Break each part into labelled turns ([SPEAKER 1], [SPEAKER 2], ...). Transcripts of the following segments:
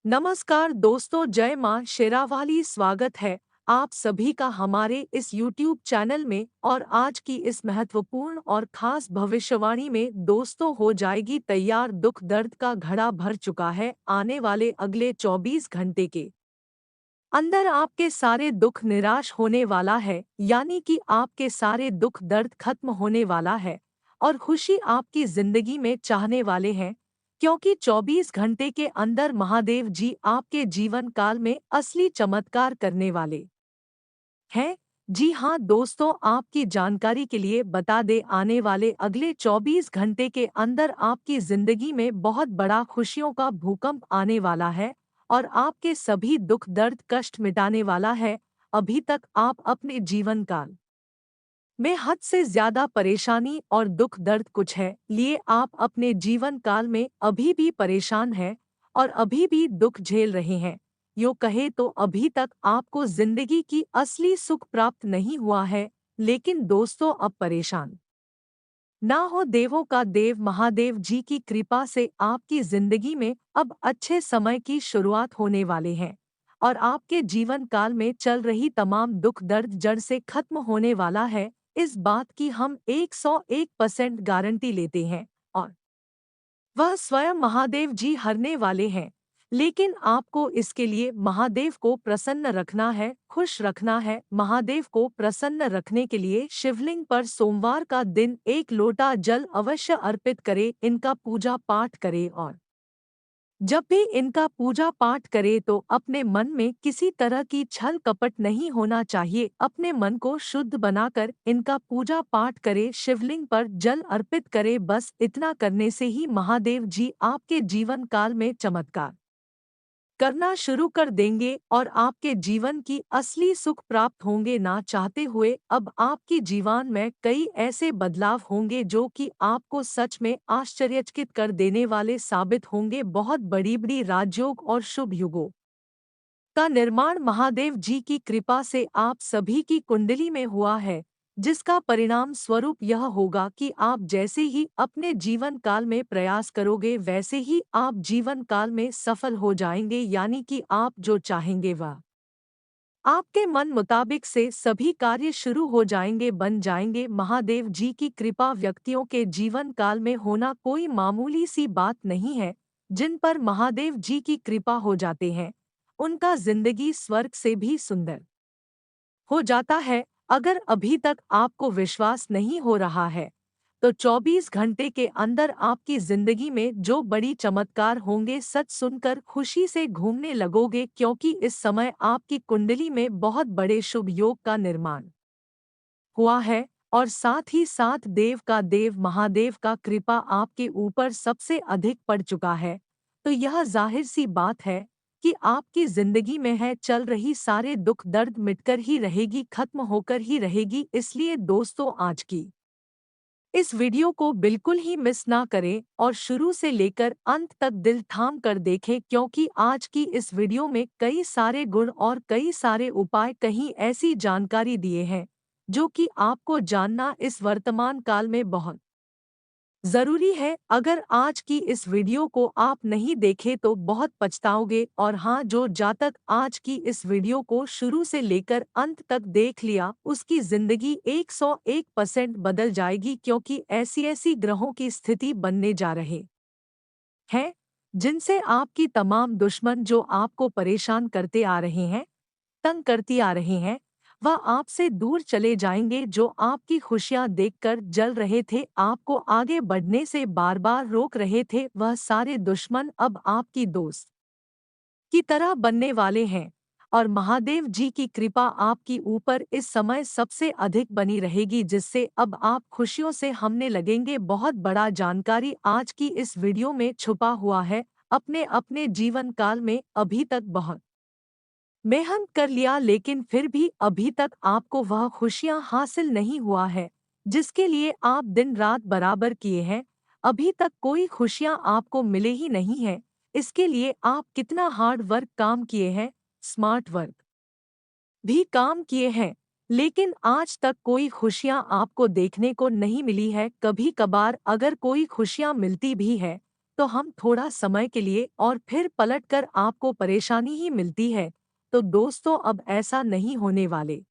[SPEAKER 1] नमस्कार दोस्तों, जय मां शेरावाली। स्वागत है आप सभी का हमारे इस YouTube चैनल में। और आज की इस महत्वपूर्ण और खास भविष्यवाणी में दोस्तों हो जाएगी तैयार। दुख दर्द का घड़ा भर चुका है। आने वाले अगले 24 घंटे के अंदर आपके सारे दुख निराश होने वाला है, यानी कि आपके सारे दुख दर्द खत्म होने वाला है और खुशी आपकी जिंदगी में चाहने वाले हैं। क्योंकि 24 घंटे के अंदर महादेव जी आपके जीवन काल में असली चमत्कार करने वाले हैं। जी हाँ दोस्तों, आपकी जानकारी के लिए बता दे, आने वाले अगले 24 घंटे के अंदर आपकी जिंदगी में बहुत बड़ा खुशियों का भूकंप आने वाला है और आपके सभी दुख दर्द कष्ट मिटाने वाला है। अभी तक आप अपने जीवन काल में हद से ज्यादा परेशानी और दुख दर्द कुछ है लिए आप अपने जीवन काल में अभी भी परेशान हैं और अभी भी दुख झेल रहे हैं। यो कहे तो अभी तक आपको जिंदगी की असली सुख प्राप्त नहीं हुआ है। लेकिन दोस्तों, अब परेशान ना हो। देवों का देव महादेव जी की कृपा से आपकी जिंदगी में अब अच्छे समय की शुरुआत होने वाले हैं और आपके जीवन काल में चल रही तमाम दुख दर्द जड़ से खत्म होने वाला है। इस बात की हम 101% गारंटी लेते हैं और वह स्वयं महादेव जी हरने वाले हैं। लेकिन आपको इसके लिए महादेव को प्रसन्न रखना है, खुश रखना है। महादेव को प्रसन्न रखने के लिए शिवलिंग पर सोमवार का दिन 1 लोटा जल अवश्य अर्पित करें, इनका पूजा पाठ करें और जब भी इनका पूजा पाठ करे तो अपने मन में किसी तरह की छल कपट नहीं होना चाहिए। अपने मन को शुद्ध बनाकर इनका पूजा पाठ करे, शिवलिंग पर जल अर्पित करे। बस इतना करने से ही महादेव जी आपके जीवन काल में चमत्कार करना शुरू कर देंगे और आपके जीवन की असली सुख प्राप्त होंगे। ना चाहते हुए अब आपकी जीवन में कई ऐसे बदलाव होंगे जो कि आपको सच में आश्चर्यचकित कर देने वाले साबित होंगे। बहुत बड़ी बड़ी राजयोग और शुभ युगों का निर्माण महादेव जी की कृपा से आप सभी की कुंडली में हुआ है, जिसका परिणाम स्वरूप यह होगा कि आप जैसे ही अपने जीवन काल में प्रयास करोगे वैसे ही आप जीवन काल में सफल हो जाएंगे। यानी कि आप जो चाहेंगे वह आपके मन मुताबिक से सभी कार्य शुरू हो जाएंगे, बन जाएंगे। महादेव जी की कृपा व्यक्तियों के जीवन काल में होना कोई मामूली सी बात नहीं है। जिन पर महादेव जी की कृपा हो जाते हैं उनका जिंदगी स्वर्ग से भी सुंदर हो जाता है। अगर अभी तक आपको विश्वास नहीं हो रहा है तो 24 घंटे के अंदर आपकी जिंदगी में जो बड़ी चमत्कार होंगे, सच सुनकर खुशी से घूमने लगोगे। क्योंकि इस समय आपकी कुंडली में बहुत बड़े शुभ योग का निर्माण हुआ है और साथ ही साथ देव का देव महादेव का कृपा आपके ऊपर सबसे अधिक पड़ चुका है। तो यह जाहिर सी बात है कि आपकी जिंदगी में है चल रही सारे दुख दर्द मिटकर ही रहेगी, खत्म होकर ही रहेगी। इसलिए दोस्तों, आज की इस वीडियो को बिल्कुल ही मिस ना करें और शुरू से लेकर अंत तक दिल थाम कर देखें। क्योंकि आज की इस वीडियो में कई सारे गुण और कई सारे उपाय, कहीं ऐसी जानकारी दिए हैं जो कि आपको जानना इस वर्तमान काल में बहुत जरूरी है। अगर आज की इस वीडियो को आप नहीं देखे तो बहुत पछताओगे। और हाँ, जो जातक आज की इस वीडियो को शुरू से लेकर अंत तक देख लिया उसकी जिंदगी 101% बदल जाएगी। क्योंकि ऐसी ऐसी ग्रहों की स्थिति बनने जा रहे हैं जिनसे आपकी तमाम दुश्मन जो आपको परेशान करते आ रहे हैं, तंग करती आ रहे हैं, वह आपसे दूर चले जाएंगे। जो आपकी खुशियां देखकर जल रहे थे, आपको आगे बढ़ने से बार बार रोक रहे थे, वह सारे दुश्मन अब आपकी दोस्त की तरह बनने वाले हैं। और महादेव जी की कृपा आपकी ऊपर इस समय सबसे अधिक बनी रहेगी, जिससे अब आप खुशियों से हमने लगेंगे। बहुत बड़ा जानकारी आज की इस वीडियो में छुपा हुआ है। अपने अपने जीवन काल में अभी तक बहुत मेहनत कर लिया, लेकिन फिर भी अभी तक आपको वह खुशियां हासिल नहीं हुआ है जिसके लिए आप दिन रात बराबर किए हैं। अभी तक कोई खुशियां आपको मिले ही नहीं है। इसके लिए आप कितना हार्ड वर्क काम किए हैं, स्मार्ट वर्क भी काम किए हैं, लेकिन आज तक कोई खुशियां आपको देखने को नहीं मिली है। कभी कभार अगर कोई खुशियां मिलती भी है तो हम थोड़ा समय के लिए और फिर पलटकर आपको परेशानी ही मिलती है। तो दोस्तों, अब ऐसा नहीं होने वाले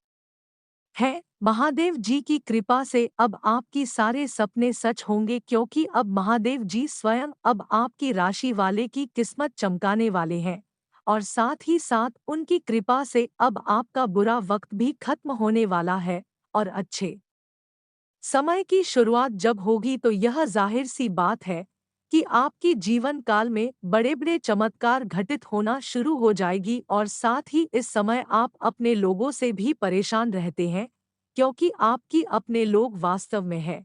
[SPEAKER 1] है। महादेव जी की कृपा से अब आपकी सारे सपने सच होंगे, क्योंकि अब महादेव जी स्वयं अब आपकी राशि वाले की किस्मत चमकाने वाले हैं। और साथ ही साथ उनकी कृपा से अब आपका बुरा वक्त भी खत्म होने वाला है। और अच्छे समय की शुरुआत जब होगी तो यह जाहिर सी बात है कि आपकी जीवन काल में बड़े बड़े चमत्कार घटित होना शुरू हो जाएगी। और साथ ही इस समय आप अपने लोगों से भी परेशान रहते हैं, क्योंकि आपकी अपने लोग वास्तव में है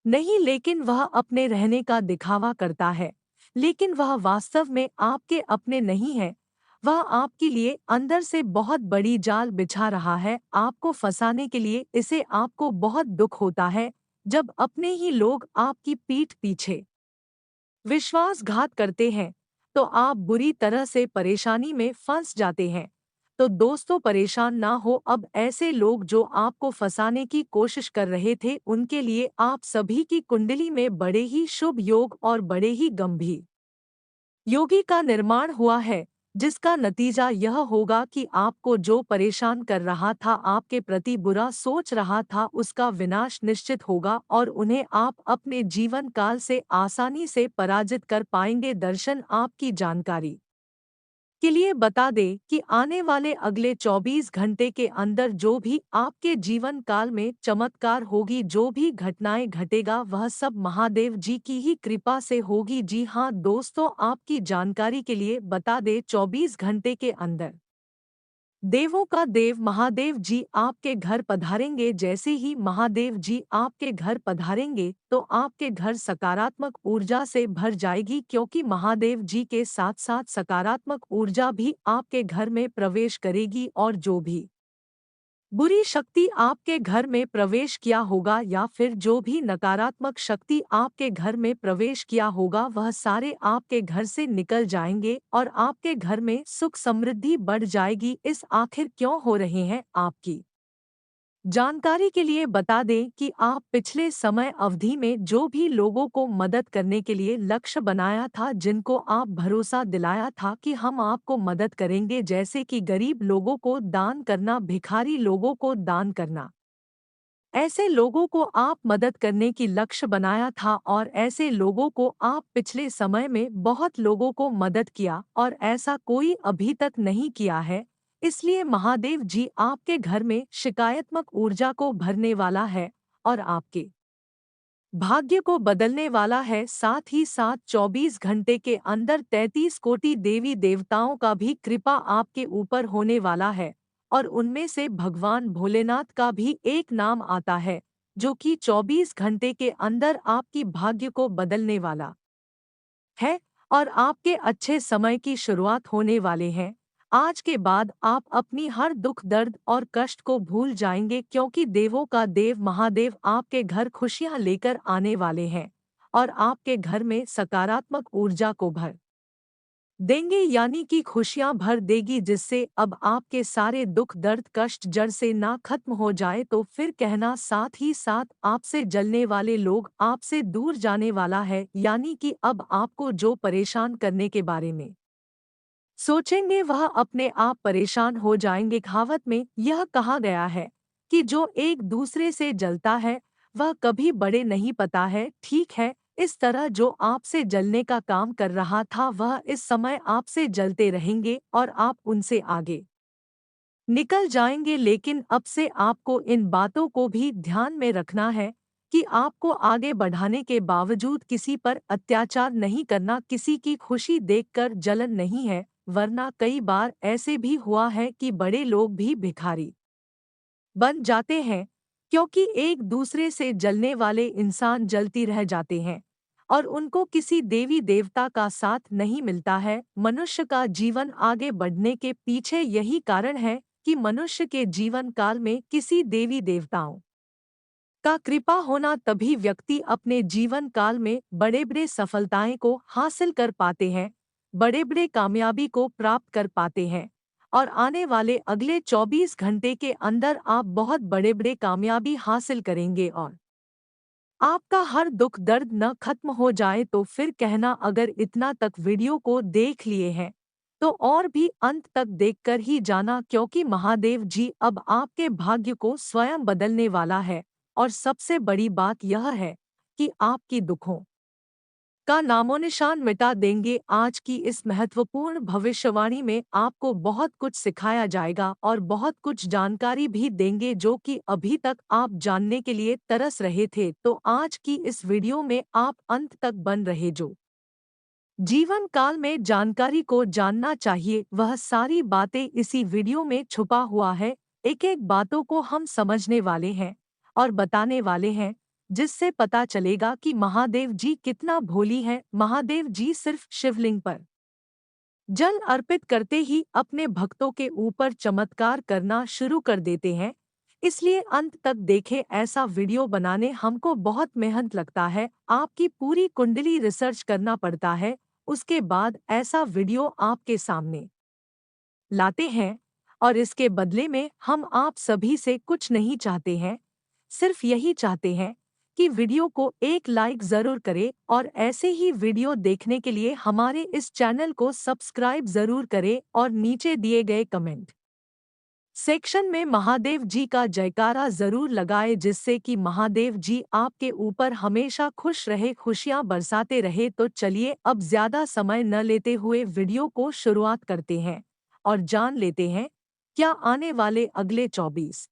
[SPEAKER 1] नहीं, लेकिन वह अपने रहने का दिखावा करता है, लेकिन वह वास्तव में आपके अपने नहीं है। वह आपके लिए अंदर से बहुत बड़ी जाल बिछा रहा है आपको फंसाने के लिए। इसे आपको बहुत दुख होता है जब अपने ही लोग आपकी पीठ पीछे विश्वासघात करते हैं, तो आप बुरी तरह से परेशानी में फंस जाते हैं। तो दोस्तों, परेशान ना हो। अब ऐसे लोग जो आपको फंसाने की कोशिश कर रहे थे, उनके लिए आप सभी की कुंडली में बड़े ही शुभ योग और बड़े ही गंभीर योगी का निर्माण हुआ है, जिसका नतीजा यह होगा कि आपको जो परेशान कर रहा था, आपके प्रति बुरा सोच रहा था, उसका विनाश निश्चित होगा और उन्हें आप अपने जीवन काल से आसानी से पराजित कर पाएंगे। दर्शन आपकी जानकारी के लिए बता दें कि आने वाले अगले 24 घंटे के अंदर जो भी आपके जीवन काल में चमत्कार होगी, जो भी घटनाएं घटेगा, वह सब महादेव जी की ही कृपा से होगी। जी हाँ दोस्तों, आपकी जानकारी के लिए बता दें, 24 घंटे के अंदर देवों का देव महादेव जी आपके घर पधारेंगे। जैसे ही महादेव जी आपके घर पधारेंगे तो आपके घर सकारात्मक ऊर्जा से भर जाएगी, क्योंकि महादेव जी के साथ साथ सकारात्मक ऊर्जा भी आपके घर में प्रवेश करेगी। और जो भी बुरी शक्ति आपके घर में प्रवेश किया होगा या फिर जो भी नकारात्मक शक्ति आपके घर में प्रवेश किया होगा, वह सारे आपके घर से निकल जाएंगे और आपके घर में सुख समृद्धि बढ़ जाएगी। इस आखिर क्यों हो रहे हैं आपकी जानकारी के लिए बता दें कि आप पिछले समय अवधि में जो भी लोगों को मदद करने के लिए लक्ष्य बनाया था, जिनको आप भरोसा दिलाया था कि हम आपको मदद करेंगे, जैसे कि गरीब लोगों को दान करना, भिखारी लोगों को दान करना, ऐसे लोगों को आप मदद करने की लक्ष्य बनाया था। और ऐसे लोगों को आप पिछले समय में बहुत लोगों को मदद किया और ऐसा कोई अभी तक नहीं किया है। इसलिए महादेव जी आपके घर में शिकायत्मक ऊर्जा को भरने वाला है और आपके भाग्य को बदलने वाला है। साथ ही साथ 24 घंटे के अंदर 33 कोटि देवी देवताओं का भी कृपा आपके ऊपर होने वाला है। और उनमें से भगवान भोलेनाथ का भी एक नाम आता है, जो कि 24 घंटे के अंदर आपकी भाग्य को बदलने वाला है और आपके अच्छे समय की शुरुआत होने वाले हैं। आज के बाद आप अपनी हर दुख दर्द और कष्ट को भूल जाएंगे, क्योंकि देवों का देव महादेव आपके घर खुशियां लेकर आने वाले हैं और आपके घर में सकारात्मक ऊर्जा को भर देंगे, यानी कि खुशियां भर देगी, जिससे अब आपके सारे दुख दर्द कष्ट जड़ से ना खत्म हो जाए तो फिर कहना। साथ ही साथ आपसे जलने वाले लोग आपसे दूर जाने वाला है, यानी कि अब आपको जो परेशान करने के बारे में सोचेंगे, वह अपने आप परेशान हो जाएंगे। कहावत में यह कहा गया है कि जो एक दूसरे से जलता है वह कभी बड़े नहीं पता है। ठीक है, इस तरह जो आपसे जलने का काम कर रहा था, वह इस समय आपसे जलते रहेंगे और आप उनसे आगे निकल जाएंगे। लेकिन अब से आपको इन बातों को भी ध्यान में रखना है कि आपको आगे बढ़ाने के बावजूद किसी पर अत्याचार नहीं करना, किसी की खुशी देखकर जलन नहीं है। वरना कई बार ऐसे भी हुआ है कि बड़े लोग भी भिखारी बन जाते हैं, क्योंकि एक दूसरे से जलने वाले इंसान जलती रह जाते हैं और उनको किसी देवी देवता का साथ नहीं मिलता है। मनुष्य का जीवन आगे बढ़ने के पीछे यही कारण है कि मनुष्य के जीवन काल में किसी देवी देवताओं का कृपा होना, तभी व्यक्ति अपने जीवन काल में बड़े बड़े सफलताएं को हासिल कर पाते हैं, बड़े बड़े कामयाबी को प्राप्त कर पाते हैं। और आने वाले अगले 24 घंटे के अंदर आप बहुत बड़े बड़े कामयाबी हासिल करेंगे और आपका हर दुख दर्द न खत्म हो जाए तो फिर कहना। अगर इतना तक वीडियो को देख लिए हैं तो और भी अंत तक देखकर ही जाना, क्योंकि महादेव जी अब आपके भाग्य को स्वयं बदलने वाला है। और सबसे बड़ी बात यह है कि आपकी दुखों का नामोनिशान मिटा देंगे। आज की इस महत्वपूर्ण भविष्यवाणी में आपको बहुत कुछ सिखाया जाएगा और बहुत कुछ जानकारी भी देंगे जो कि अभी तक आप जानने के लिए तरस रहे थे। तो आज की इस वीडियो में आप अंत तक बन रहे। जो जीवन काल में जानकारी को जानना चाहिए वह सारी बातें इसी वीडियो में छुपा हुआ है। एक एक बातों को हम समझने वाले हैं और बताने वाले हैं, जिससे पता चलेगा कि महादेव जी कितना भोली है। महादेव जी सिर्फ शिवलिंग पर जल अर्पित करते ही अपने भक्तों के ऊपर चमत्कार करना शुरू कर देते हैं। इसलिए अंत तक देखें। ऐसा वीडियो बनाने हमको बहुत मेहनत लगता है, आपकी पूरी कुंडली रिसर्च करना पड़ता है। उसके बाद ऐसा वीडियो आपके सामने लाते हैं और इसके बदले में हम आप सभी से कुछ नहीं चाहते हैं, सिर्फ यही चाहते हैं कि वीडियो को एक लाइक ज़रूर करें और ऐसे ही वीडियो देखने के लिए हमारे इस चैनल को सब्सक्राइब ज़रूर करें और नीचे दिए गए कमेंट सेक्शन में महादेव जी का जयकारा ज़रूर लगाए, जिससे कि महादेव जी आपके ऊपर हमेशा खुश रहे, खुशियां बरसाते रहे। तो चलिए अब ज़्यादा समय न लेते हुए वीडियो को शुरुआत करते हैं और जान लेते हैं क्या आने वाले अगले 24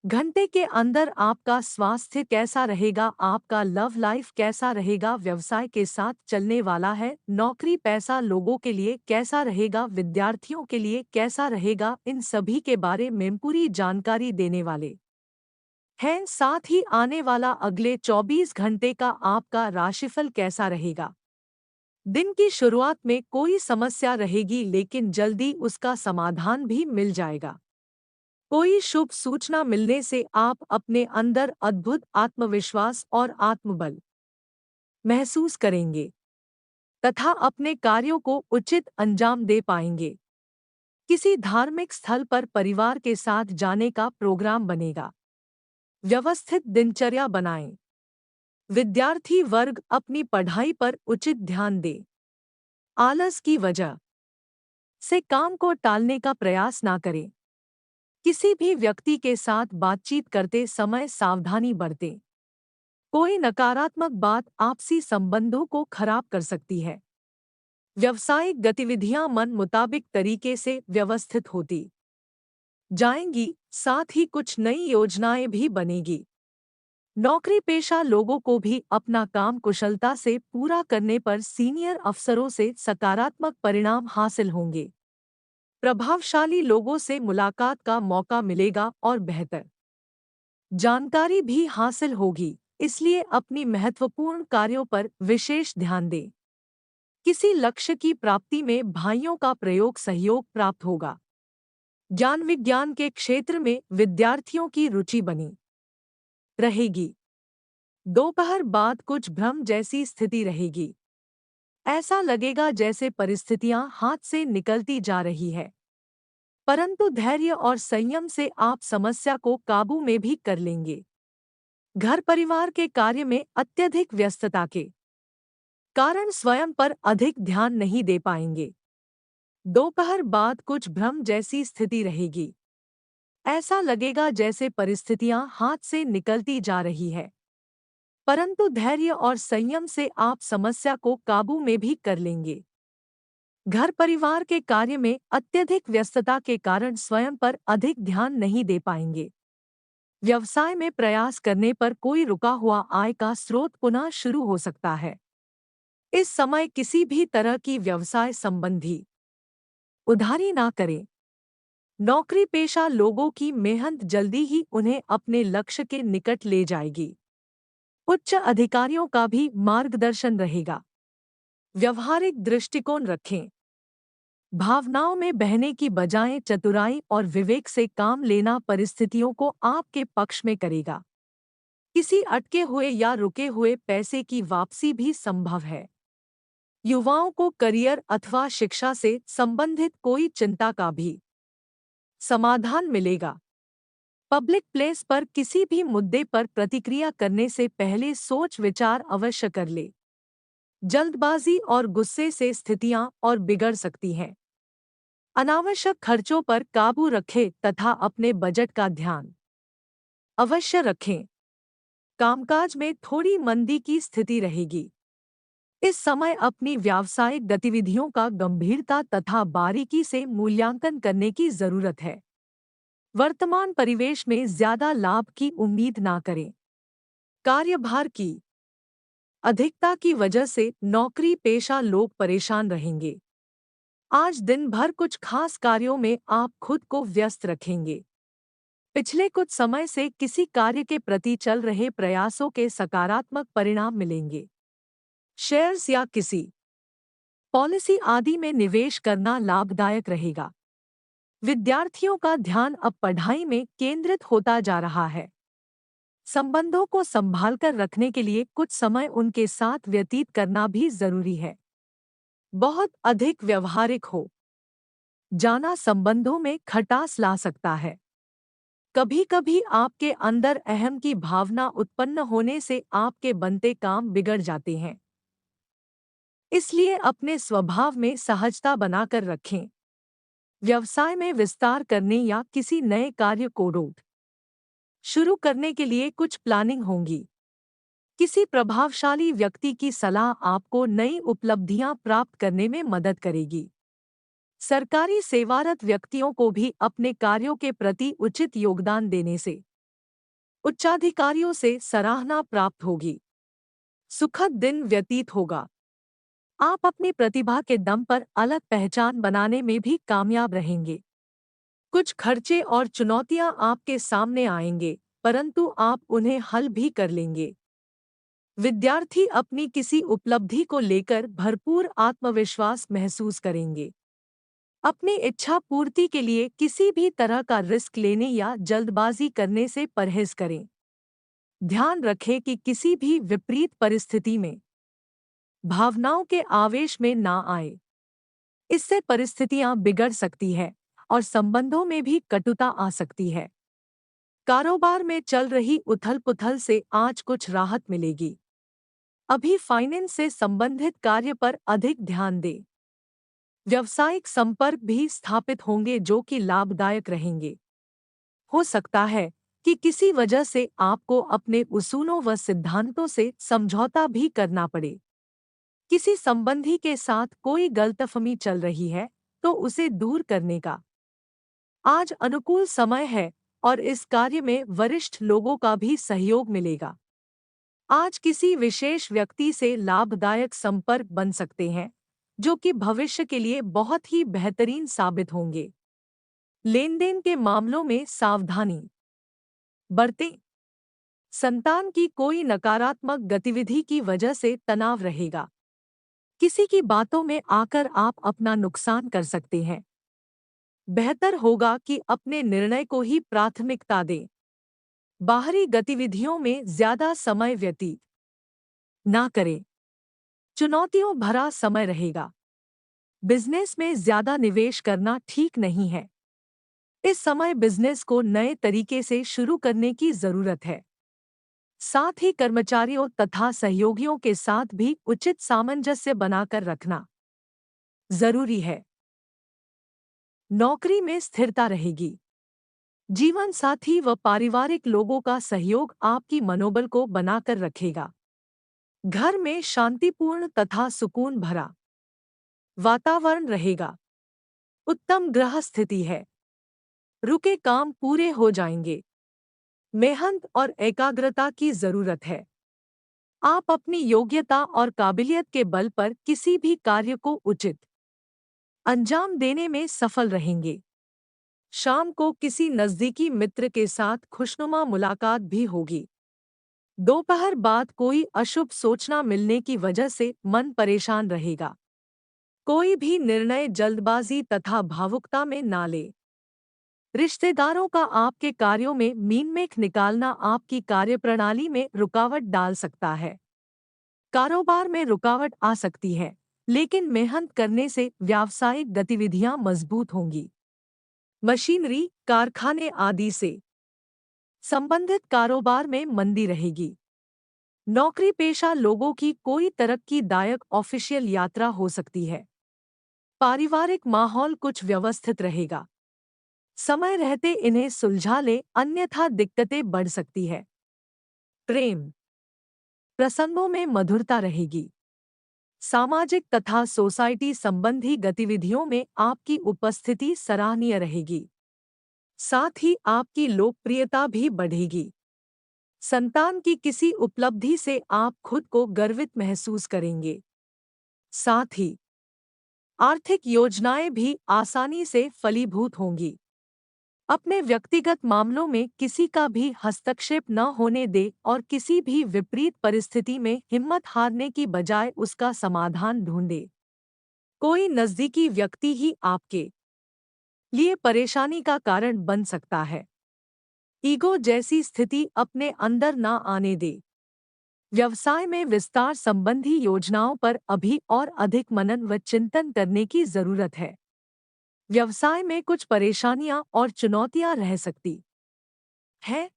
[SPEAKER 1] घंटे के अंदर आपका स्वास्थ्य कैसा रहेगा, आपका लव लाइफ कैसा रहेगा, व्यवसाय के साथ चलने वाला है, नौकरी पैसा लोगों के लिए कैसा रहेगा, विद्यार्थियों के लिए कैसा रहेगा। इन सभी के बारे में पूरी जानकारी देने वाले हैं। साथ ही आने वाला अगले 24 घंटे का आपका राशिफल कैसा रहेगा। दिन की शुरुआत में कोई समस्या रहेगी, लेकिन जल्दी उसका समाधान भी मिल जाएगा। कोई शुभ सूचना मिलने से आप अपने अंदर अद्भुत आत्मविश्वास और आत्मबल महसूस करेंगे तथा अपने कार्यों को उचित अंजाम दे पाएंगे। किसी धार्मिक स्थल पर परिवार के साथ जाने का प्रोग्राम बनेगा। व्यवस्थित दिनचर्या बनाएं। विद्यार्थी वर्ग अपनी पढ़ाई पर उचित ध्यान दे। आलस की वजह से काम को टालने का प्रयास ना करें। किसी भी व्यक्ति के साथ बातचीत करते समय सावधानी बरतें। कोई नकारात्मक बात आपसी संबंधों को खराब कर सकती है। व्यावसायिक गतिविधियां मन मुताबिक तरीके से व्यवस्थित होती जाएंगी, साथ ही कुछ नई योजनाएं भी बनेगी। नौकरी पेशा लोगों को भी अपना काम कुशलता से पूरा करने पर सीनियर अफसरों से सकारात्मक परिणाम हासिल होंगे। प्रभावशाली लोगों से मुलाकात का मौका मिलेगा और बेहतर जानकारी भी हासिल होगी, इसलिए अपनी महत्वपूर्ण कार्यों पर विशेष ध्यान दें। किसी लक्ष्य की प्राप्ति में भाइयों का प्रयोग सहयोग प्राप्त होगा। ज्ञान विज्ञान के क्षेत्र में विद्यार्थियों की रुचि बनी रहेगी। दोपहर बाद कुछ भ्रम जैसी स्थिति रहेगी। ऐसा लगेगा जैसे परिस्थितियां हाथ से निकलती जा रही है, परंतु धैर्य और संयम से आप समस्या को काबू में भी कर लेंगे। घर परिवार के कार्य में अत्यधिक व्यस्तता के कारण स्वयं पर अधिक ध्यान नहीं दे पाएंगे। दोपहर बाद कुछ भ्रम जैसी स्थिति रहेगी। ऐसा लगेगा जैसे परिस्थितियां हाथ से निकलती जा रही है, परंतु धैर्य और संयम से आप समस्या को काबू में भी कर लेंगे। घर परिवार के कार्य में अत्यधिक व्यस्तता के कारण स्वयं पर अधिक ध्यान नहीं दे पाएंगे। व्यवसाय में प्रयास करने पर कोई रुका हुआ आय का स्रोत पुनः शुरू हो सकता है। इस समय किसी भी तरह की व्यवसाय संबंधी उधारी ना करें। नौकरी पेशा लोगों की मेहनत जल्दी ही उन्हें अपने लक्ष्य के निकट ले जाएगी। उच्च अधिकारियों का भी मार्गदर्शन रहेगा। व्यवहारिक दृष्टिकोण रखें। भावनाओं में बहने की बजाय चतुराई और विवेक से काम लेना परिस्थितियों को आपके पक्ष में करेगा। किसी अटके हुए या रुके हुए पैसे की वापसी भी संभव है। युवाओं को करियर अथवा शिक्षा से संबंधित कोई चिंता का भी समाधान मिलेगा। पब्लिक प्लेस पर किसी भी मुद्दे पर प्रतिक्रिया करने से पहले सोच विचार अवश्य कर ले। जल्दबाजी और गुस्से से स्थितियां और बिगड़ सकती हैं। अनावश्यक खर्चों पर काबू रखें तथा अपने बजट का ध्यान अवश्य रखें। कामकाज में थोड़ी मंदी की स्थिति रहेगी। इस समय अपनी व्यावसायिक गतिविधियों का गंभीरता तथा बारीकी से मूल्यांकन करने की जरूरत है। वर्तमान परिवेश में ज्यादा लाभ की उम्मीद ना करें। कार्यभार की अधिकता की वजह से नौकरी पेशा लोग परेशान रहेंगे। आज दिन भर कुछ खास कार्यों में आप खुद को व्यस्त रखेंगे। पिछले कुछ समय से किसी कार्य के प्रति चल रहे प्रयासों के सकारात्मक परिणाम मिलेंगे। शेयर्स या किसी पॉलिसी आदि में निवेश करना लाभदायक रहेगा। विद्यार्थियों का ध्यान अब पढ़ाई में केंद्रित होता जा रहा है। संबंधों को संभालकर रखने के लिए कुछ समय उनके साथ व्यतीत करना भी जरूरी है। बहुत अधिक व्यवहारिक हो जाना संबंधों में खटास ला सकता है। कभी-कभी आपके अंदर अहम की भावना उत्पन्न होने से आपके बनते काम बिगड़ जाते हैं। इसलिए अपने स्वभाव में सहजता बनाकर रखें। व्यवसाय में विस्तार करने या किसी नए कार्य को शुरू करने के लिए कुछ प्लानिंग होंगी। किसी प्रभावशाली व्यक्ति की सलाह आपको नई उपलब्धियां प्राप्त करने में मदद करेगी। सरकारी सेवारत व्यक्तियों को भी अपने कार्यों के प्रति उचित योगदान देने से उच्चाधिकारियों से सराहना प्राप्त होगी। सुखद दिन व्यतीत होगा। आप अपनी प्रतिभा के दम पर अलग पहचान बनाने में भी कामयाब रहेंगे। कुछ खर्चे और चुनौतियां आपके सामने आएंगे, परंतु आप उन्हें हल भी कर लेंगे। विद्यार्थी अपनी किसी उपलब्धि को लेकर भरपूर आत्मविश्वास महसूस करेंगे। अपनी इच्छा पूर्ति के लिए किसी भी तरह का रिस्क लेने या जल्दबाजी करने से परहेज करें। ध्यान रखें कि किसी भी विपरीत परिस्थिति में भावनाओं के आवेश में ना आए। इससे परिस्थितियां बिगड़ सकती है और संबंधों में भी कटुता आ सकती है। कारोबार में चल रही उथल-पुथल से आज कुछ राहत मिलेगी। अभी फाइनेंस से संबंधित कार्य पर अधिक ध्यान दें। व्यावसायिक संपर्क भी स्थापित होंगे जो कि लाभदायक रहेंगे। हो सकता है कि किसी वजह से आपको अपने उसूलों व सिद्धांतों से समझौता भी करना पड़े। किसी संबंधी के साथ कोई गलतफहमी चल रही है तो उसे दूर करने का आज अनुकूल समय है और इस कार्य में वरिष्ठ लोगों का भी सहयोग मिलेगा। आज किसी विशेष व्यक्ति से लाभदायक संपर्क बन सकते हैं जो कि भविष्य के लिए बहुत ही बेहतरीन साबित होंगे। लेनदेन के मामलों में सावधानी बरतें। संतान की कोई नकारात्मक गतिविधि की वजह से तनाव रहेगा। किसी की बातों में आकर आप अपना नुकसान कर सकते हैं। बेहतर होगा कि अपने निर्णय को ही प्राथमिकता दें। बाहरी गतिविधियों में ज्यादा समय व्यतीत ना करें। चुनौतियों भरा समय रहेगा। बिजनेस में ज्यादा निवेश करना ठीक नहीं है। इस समय बिजनेस को नए तरीके से शुरू करने की जरूरत है। साथ ही कर्मचारियों तथा सहयोगियों के साथ भी उचित सामंजस्य बनाकर रखना जरूरी है। नौकरी में स्थिरता रहेगी। जीवन साथी व पारिवारिक लोगों का सहयोग आपकी मनोबल को बनाकर रखेगा। घर में शांतिपूर्ण तथा सुकून भरा वातावरण रहेगा। उत्तम ग्रह स्थिति है। रुके काम पूरे हो जाएंगे। मेहनत और एकाग्रता की जरूरत है। आप अपनी योग्यता और काबिलियत के बल पर किसी भी कार्य को उचित अंजाम देने में सफल रहेंगे। शाम को किसी नजदीकी मित्र के साथ खुशनुमा मुलाकात भी होगी। दोपहर बाद कोई अशुभ सूचना मिलने की वजह से मन परेशान रहेगा। कोई भी निर्णय जल्दबाजी तथा भावुकता में ना ले। रिश्तेदारों का आपके कार्यों में मीनमेख निकालना आपकी कार्यप्रणाली में रुकावट डाल सकता है। कारोबार में रुकावट आ सकती है, लेकिन मेहनत करने से व्यावसायिक गतिविधियां मजबूत होंगी। मशीनरी, कारखाने आदि से संबंधित कारोबार में मंदी रहेगी। नौकरी पेशा लोगों की कोई तरक्कीदायक ऑफिशियल यात्रा हो सकती है। पारिवारिक माहौल कुछ व्यवस्थित रहेगा। समय रहते इन्हें सुलझा ले, अन्यथा दिक्कतें बढ़ सकती है। प्रेम प्रसंगों में मधुरता रहेगी। सामाजिक तथा सोसाइटी संबंधी गतिविधियों में आपकी उपस्थिति सराहनीय रहेगी। साथ ही आपकी लोकप्रियता भी बढ़ेगी। संतान की किसी उपलब्धि से आप खुद को गर्वित महसूस करेंगे। साथ ही आर्थिक योजनाएं भी आसानी से फलीभूत होंगी। अपने व्यक्तिगत मामलों में किसी का भी हस्तक्षेप न होने दे और किसी भी विपरीत परिस्थिति में हिम्मत हारने की बजाय उसका समाधान ढूंढे। कोई नज़दीकी व्यक्ति ही आपके लिए परेशानी का कारण बन सकता है। ईगो जैसी स्थिति अपने अंदर ना आने दे। व्यवसाय में विस्तार संबंधी योजनाओं पर अभी और अधिक मनन व चिंतन करने की जरूरत है। व्यवसाय में कुछ परेशानियां और चुनौतियां रह सकती हैं।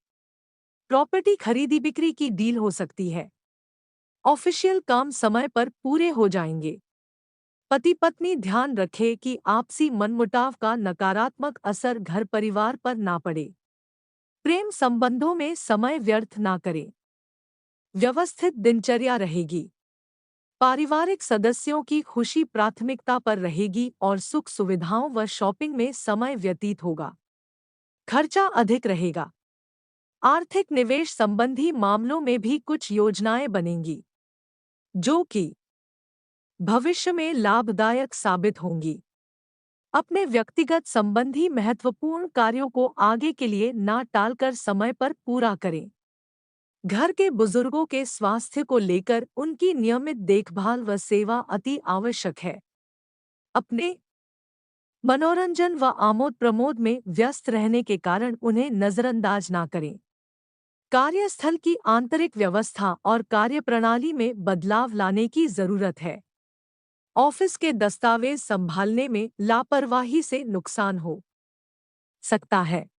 [SPEAKER 1] प्रॉपर्टी खरीदी बिक्री की डील हो सकती है। ऑफिशियल काम समय पर पूरे हो जाएंगे। पति पत्नी ध्यान रखें कि आपसी मनमुटाव का नकारात्मक असर घर परिवार पर ना पड़े। प्रेम संबंधों में समय व्यर्थ ना करें। व्यवस्थित दिनचर्या रहेगी। पारिवारिक सदस्यों की खुशी प्राथमिकता पर रहेगी और सुख सुविधाओं व शॉपिंग में समय व्यतीत होगा। खर्चा अधिक रहेगा। आर्थिक निवेश संबंधी मामलों में भी कुछ योजनाएं बनेंगी, जो कि भविष्य में लाभदायक साबित होंगी। अपने व्यक्तिगत संबंधी महत्वपूर्ण कार्यों को आगे के लिए ना टालकर समय पर पूरा करें। घर के बुजुर्गों के स्वास्थ्य को लेकर उनकी नियमित देखभाल व सेवा अति आवश्यक है। अपने मनोरंजन व आमोद प्रमोद में व्यस्त रहने के कारण उन्हें नजरअंदाज ना करें। कार्यस्थल की आंतरिक व्यवस्था और कार्यप्रणाली में बदलाव लाने की जरूरत है। ऑफिस के दस्तावेज संभालने में लापरवाही से नुकसान हो सकता है।